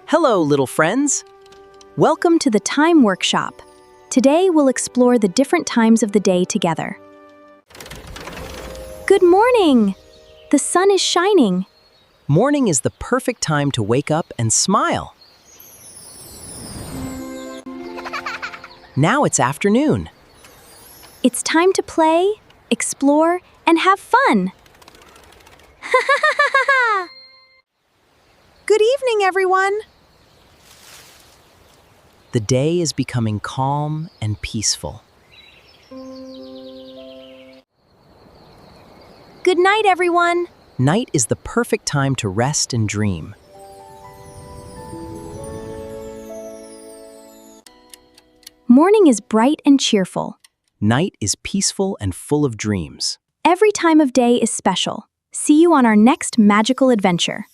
Hello, little friends. Welcome to the Time Workshop. Today we'll explore the different times of the day together. Good morning! The sun is shining. Morning is the perfect time to wake up and smile. Now it's afternoon. It's time to play, explore, and have fun. Good evening, everyone. The day is becoming calm and peaceful. Good night, everyone. Night is the perfect time to rest and dream. Morning is bright and cheerful. Night is peaceful and full of dreams. Every time of day is special. See you on our next magical adventure.